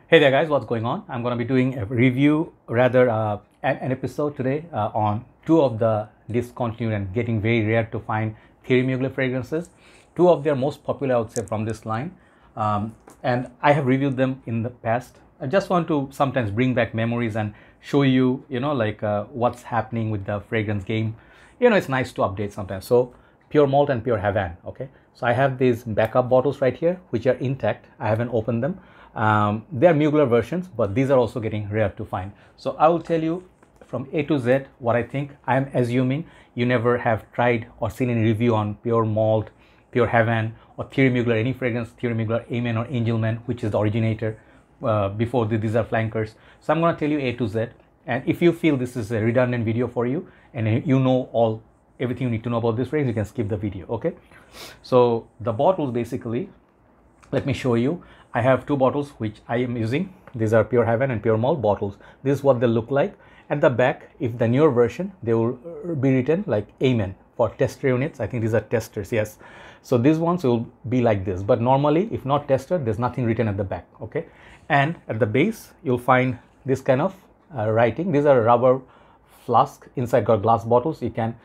Hey there guys, what's going on? I'm going to be doing a review, rather an episode today on two of the discontinued and getting very rare to find Thierry Mugler fragrances. Two of their most popular, I would say, from this line. And I have reviewed them in the past. I just want to sometimes bring back memories and show you, what's happening with the fragrance game. It's nice to update sometimes. So Pure Malt and Pure Havane, okay? So I have these backup bottles right here, which are intact. I haven't opened them. They are Mugler versions, but these are also getting rare to find. So I will tell you from A to Z what I think. I am assuming you never have tried or seen any review on Pure Malt, Pure Havane, or Thierry Mugler, any fragrance, Thierry Mugler, Amin or Angelman, which is the originator. Before these are flankers. So I'm going to tell you A to Z. And if you feel this is a redundant video for you and you know everything you need to know about this fragrance, you can skip the video, okay? So the bottles basically, let me show you. I have two bottles which I am using. These are Pure Havane and Pure Malt bottles. This is what they look like. At the back, if the newer version, they will be written like Amin for tester units. I think these are testers, yes. So these ones will be like this. But normally, if not tested, there's nothing written at the back, okay? And at the base, you'll find this kind of writing. These are rubber flask. Inside got glass bottles. You can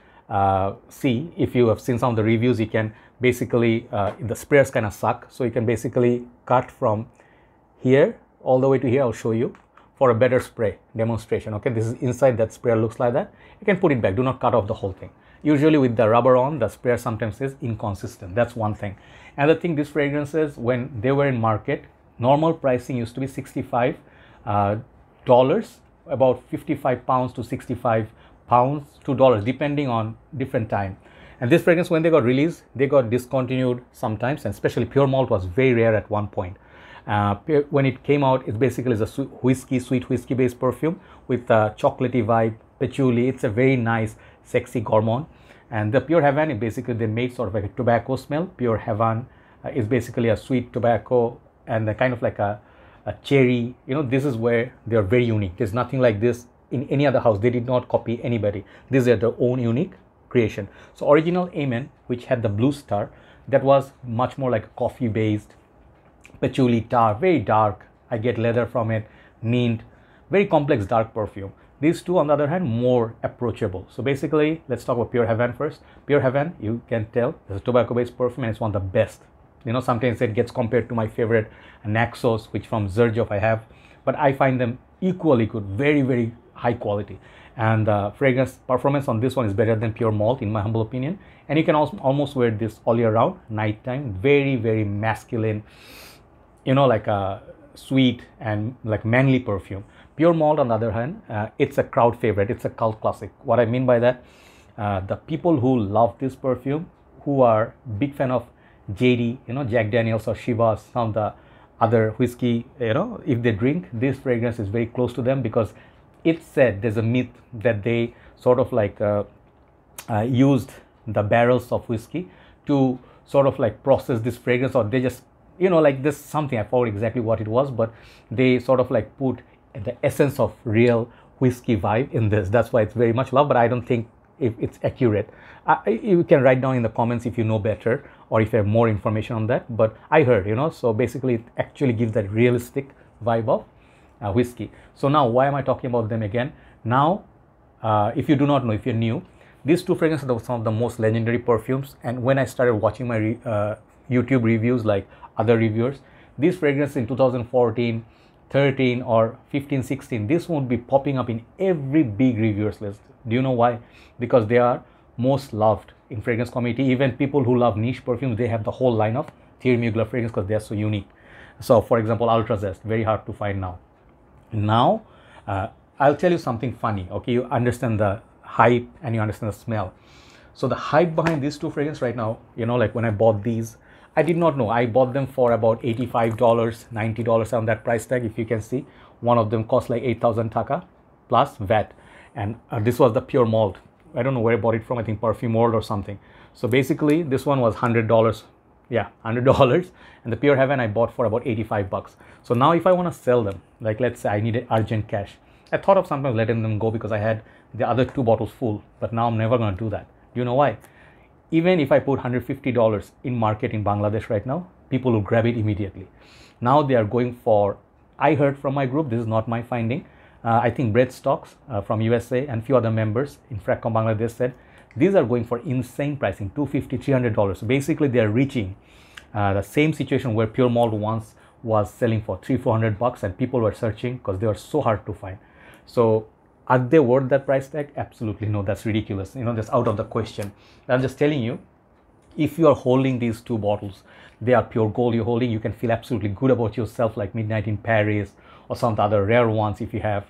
see, if you have seen some of the reviews, you can basically, the sprayers kind of suck. So you can basically cut from here all the way to here. I'll show you for a better spray demonstration. Okay, this is inside that sprayer, looks like that. You can put it back. Do not cut off the whole thing. Usually with the rubber on, the sprayer sometimes is inconsistent. That's one thing. Another thing, these fragrances, when they were in market, normal pricing used to be $65, about 55 pounds to 65 pounds to dollars, depending on different time. And this fragrance, when they got released, they got discontinued sometimes, and especially Pure Malt was very rare at one point. When it came out, it basically is a sweet whiskey based perfume with a chocolatey vibe, patchouli. It's a very nice, sexy gourmand. And the Pure Havane, basically they made sort of like a tobacco smell. Pure Havane is basically a sweet tobacco and a kind of like a cherry. This is where they are very unique. There's nothing like this in any other house. They did not copy anybody. These are their own unique creation. So original Amin, which had the blue star, that was much more like a coffee based patchouli tar, very dark. I get leather from it, mint, very complex dark perfume. These two, on the other hand, more approachable. So basically, let's talk about Pure Havane first. Pure Havane, you can tell, is a tobacco based perfume and it's one of the best. Sometimes it gets compared to my favorite Naxos, which from Xerjoff I have, but I find them equally good, very, very high quality. And fragrance performance on this one is better than Pure Malt, in my humble opinion. And you can also almost wear this all year round, nighttime. Very, very masculine, like a sweet and like manly perfume. Pure Malt, on the other hand, it's a crowd favorite. It's a cult classic. What I mean by that, the people who love this perfume, who are big fan of JD, Jack Daniels or Chivas, some of the other whiskey, if they drink, this fragrance is very close to them, because it's said, there's a myth that they sort of like used the barrels of whiskey to sort of like process this fragrance, or they just, like this something, I forgot exactly what it was, but they sort of like put the essence of real whiskey vibe in this. That's why it's very much loved, but I don't think if it's accurate. You can write down in the comments if you know better or if you have more information on that. But I heard, so basically it actually gives that realistic vibe of whiskey. So now, why am I talking about them again? Now, if you do not know, if you're new, these two fragrances are some of the most legendary perfumes. And when I started watching my YouTube reviews like other reviewers, these fragrances in 2014, 13 or 15, 16, this won't be popping up in every big reviewers list. Do you know why? Because they are most loved in fragrance community. Even people who love niche perfumes, they have the whole line of Thierry Mugler fragrance because they are so unique. So for example, Ultra Zest, very hard to find now. Now, I'll tell you something funny. Okay, you understand the hype and you understand the smell. So the hype behind these two fragrances right now, like when I bought these, I did not know. I bought them for about $85, $90 on that price tag. If you can see, one of them cost like 8,000 taka plus VAT. And this was the Pure Malt. I don't know where I bought it from. I think Perfume World or something. So basically, this one was $100. Yeah, $100. And the Pure Havane I bought for about 85 bucks. So now if I want to sell them, like let's say I needed urgent cash, I thought of sometimes letting them go because I had the other two bottles full. But now I'm never going to do that. Do you know why? Even if I put $150 in market in Bangladesh right now, people will grab it immediately. Now they are going for I heard from my group, this is not my finding. I think Bread Stocks from USA and few other members in Fragcomm Bangladesh said these are going for insane pricing, $250, $300. So basically, they are reaching the same situation where Pure Malt once was selling for $300-400, and people were searching because they were so hard to find. So are they worth that price tag? Absolutely no. That's ridiculous. That's out of the question. I'm just telling you, if you are holding these two bottles, they are pure gold you're holding, you can feel absolutely good about yourself, like Midnight in Paris or some other rare ones. If you have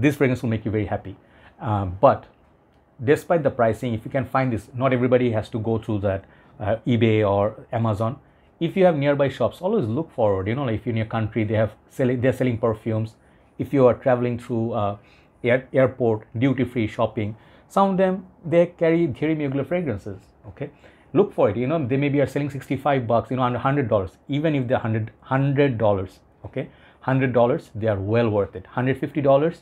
this fragrance will make you very happy. But despite the pricing, if you can find this, not everybody has to go through that eBay or Amazon. If you have nearby shops, always look forward. Like if you're in your country, they're selling perfumes. If you are traveling through airport, duty-free shopping, some of them, they carry Thierry Mugler fragrances. Okay, look for it. They maybe are selling $65, under $100. Even if they're $100, okay, $100, they are well worth it. $150,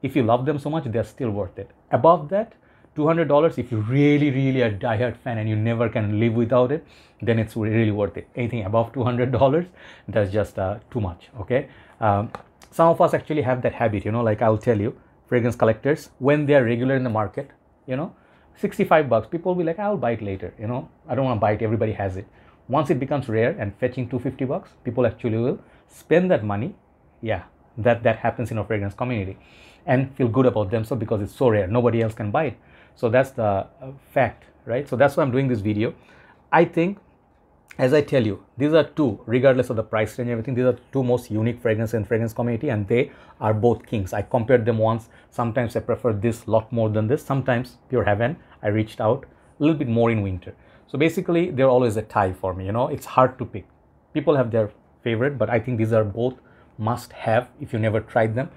if you love them so much, they're still worth it. Above that, $200, if you really are a diehard fan and you never can live without it, then it's really worth it. Anything above $200, that's just too much. Okay, some of us actually have that habit. Like I'll tell you, fragrance collectors, when they are regular in the market, $65, people will be like, I'll buy it later. I don't want to buy it. Everybody has it. Once it becomes rare and fetching $250, people actually will spend that money. Yeah, that happens in our fragrance community, and feel good about themselves because it's so rare. Nobody else can buy it. So that's the fact, right? So that's why I'm doing this video. I think, as I tell you, these are two, regardless of the price range and everything, these are two most unique fragrances in fragrance community, and they are both kings. I compared them once. Sometimes I prefer this a lot more than this. Sometimes Pure Havane, I reached out a little bit more in winter. So basically, they're always a tie for me. It's hard to pick. People have their favorite, but I think these are both must have if you never tried them.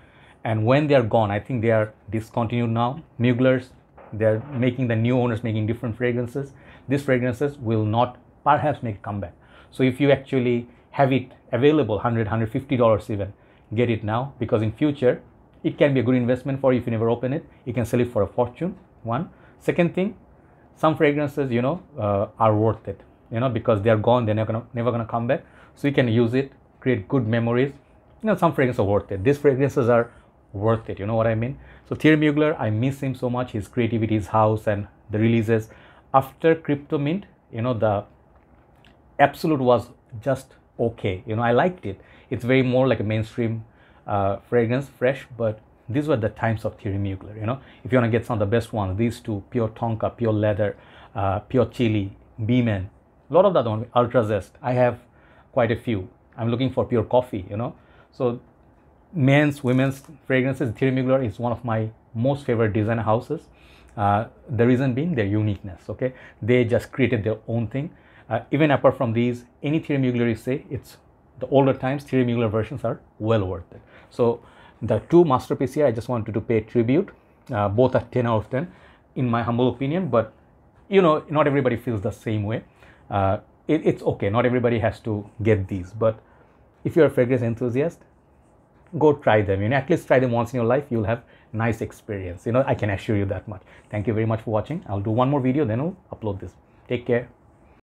And when they are gone, I think they are discontinued now. Muglers, they're making, the new owners making different fragrances. These fragrances will not perhaps make a comeback. So if you actually have it available, $100, $150 even, get it now, because in future it can be a good investment for you. If you never open it, you can sell it for a fortune. One. Second thing, some fragrances are worth it, because they're gone, they're never gonna come back. So you can use it, create good memories. Some fragrances are worth it. These fragrances are worth it. You know what I mean? So Thierry Mugler, I miss him so much. His creativity, his house, and the releases after Crypto Mint. The Absolute was just okay. I liked it. It's very more like a mainstream fragrance, fresh, but these were the times of Thierry Mugler. If you want to get some of the best ones, these two, Pure Tonka, Pure Leather, Pure Chili, Beeman, a lot of the other ones, Ultra Zest. I have quite a few. I'm looking for Pure Coffee. So men's, women's fragrances, Thierry Mugler is one of my most favorite designer houses. The reason being their uniqueness. Okay, they just created their own thing. Even apart from these, any Thierry Mugler you say, it's the older times Thierry Mugler versions are well worth it. So the two masterpieces here, I just wanted to pay tribute. Both are 10 out of 10 in my humble opinion, but not everybody feels the same way. It's okay, not everybody has to get these, but if you're a fragrance enthusiast, go try them. At least try them once in your life. You'll have nice experience. I can assure you that much. Thank you very much for watching. I'll do one more video, then I'll upload this. Take care.